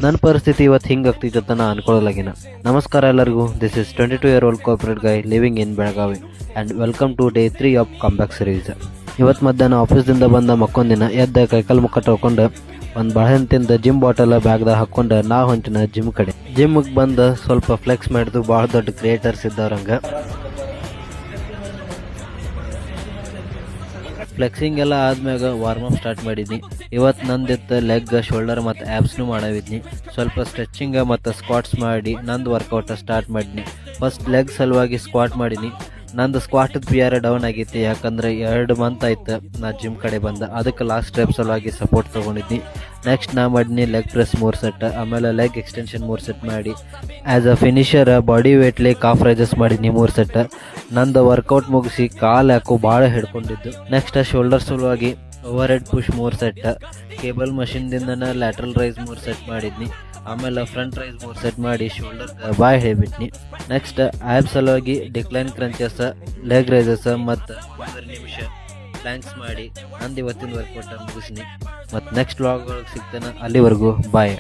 ನನ್ನ ಪರಿಸ್ಥಿತಿ ಇವತ್ತು ಹಿಂಗಾಗ್ತಿತ್ತು ಅಂತ ನಾ ಅನ್ಕೊಳ್ಳಲಾಗಿನ. ನಮಸ್ಕಾರ ಎಲ್ಲರಿಗೂ, this is 22-year-old corporate guy living in Belagavi and welcome to day 3 of comeback series. ಇವತ್ತು ಮಧ್ಯಾಹ್ನ ಆಫೀಸ್ದಿಂದ ಬಂದ ಮಕ್ಕೊಂದಿನ ಎದ್ದ ಕೈಕಾಲು ಮುಖ ತೊಳ್ಕೊಂಡು ಒಂದು ಬಾಳೆಹಣ್ಣು ತಿಂದು ಜಿಮ್ ಬಾಟಲ್ ಬ್ಯಾಗ್ದಾಗ ಹಾಕ್ಕೊಂಡು ನಾ ಹೊಂಟಿನ ಜಿಮ್ ಕಡೆ. ಜಿಮ್ಗೆ ಬಂದು ಸ್ವಲ್ಪ ಫ್ಲೆಕ್ಸ್ ಮಾಡಿದ್ದು ಭಾಳ ದೊಡ್ಡ ಕ್ರಿಯೇಟರ್ಸ್ ಇದ್ದವ್ರಂಗೆ. ಫ್ಲೆಕ್ಸಿಂಗ್ ಎಲ್ಲ ಆದ್ಮ್ಯಾಗ ವಾರ್ಮಪ್ ಸ್ಟಾರ್ಟ್ ಮಾಡಿದ್ನಿ. ಇವತ್ತು ನಂದಿತ್ತು ಲೆಗ್, ಶೋಲ್ಡರ್ ಮತ್ತು ಆ್ಯಬ್ಸ್ನು ಮಾಡಾವಿದ್ನಿ. ಸ್ವಲ್ಪ ಸ್ಟ್ರೆಚಿಂಗ್ ಮತ್ತು ಸ್ಕ್ವಾಟ್ಸ್ ಮಾಡಿ ನಂದು ವರ್ಕೌಟ್ ಸ್ಟಾರ್ಟ್ ಮಾಡಿದ್ನಿ. ಫಸ್ಟ್ ಲೆಗ್ ಸಲುವಾಗಿ ಸ್ಕ್ವಾಟ್ ಮಾಡೀನಿ. ನಂದು ಸ್ಕ್ವಾಟದ PR ಡೌನ್ ಆಗೈತಿ, ಯಾಕಂದ್ರೆ 2 ಮಂತ್ ಆಯ್ತು ನಾ ಜಿಮ್ ಕಡೆ ಬಂದ. ಅದಕ್ಕೆ ಲಾಸ್ಟ್ ಸ್ಟೆಪ್ ಸಲುವಾಗಿ ಸಪೋರ್ಟ್ ತೊಗೊಂಡಿದ್ನಿ. ನೆಕ್ಸ್ಟ್ ನಾ ಮಾಡಿದ್ನಿ ಲೆಗ್ ಪ್ರೆಸ್ 3 ಸೆಟ್, ಆಮೇಲೆ ಲೆಗ್ ಎಕ್ಸ್ಟೆನ್ಷನ್ 3 ಸೆಟ್ ಮಾಡಿ ಆ್ಯಸ್ ಅ ಫಿನಿಷರ್ ಬಾಡಿ ವೇಟ್ಲಿ ಕಾಫ್ ರೈಸಸ್ ಮಾಡಿದ್ನಿ 3 ಸೆಟ್. ನಂದು ವರ್ಕೌಟ್ ಮುಗಿಸಿ ಕಾಲು ಯಾಕೋ ಭಾಳ ಹಿಡ್ಕೊಂಡಿದ್ದು. ನೆಕ್ಸ್ಟ್ ಶೋಲ್ಡರ್ ಸಲುವಾಗಿ overhead push 3 set, cable ಮಷಿನ್ದಿಂದ ಲ್ಯಾಟ್ರಲ್ ರೈಸ್ 3 ಸೆಟ್ ಮಾಡಿದ್ನಿ. ಆಮೇಲೆ ಫ್ರಂಟ್ ರೈಸ್ 3 ಸೆಟ್ ಮಾಡಿ ಶೋಲ್ಡರ್ ಬಾಯ್ ಹೇಳಿಬಿಟ್ನಿ. ನೆಕ್ಸ್ಟ್ ಆ್ಯಬ್ ಸಲುವಾಗಿ ಡಿಕ್ಲೈನ್ ಕ್ರಂಚಸ್, ಲೆಗ್ ರೈಸಸ್ ಮತ್ತು 1 ನಿಮಿಷ ಪ್ಲ್ಯಾಂಕ್ಸ್ ಮಾಡಿ ನಂದು ಇವತ್ತಿನ ವರ್ಕೌಟ್ ಮುಗಿಸ್ನಿ. ಮತ್ತು ನೆಕ್ಸ್ಟ್ ವ್ಲಾಗ್ ಒಳಗೆ ಸಿಗ್ತಾನೆ. ಅಲ್ಲಿವರೆಗೂ ಬಾಯ್.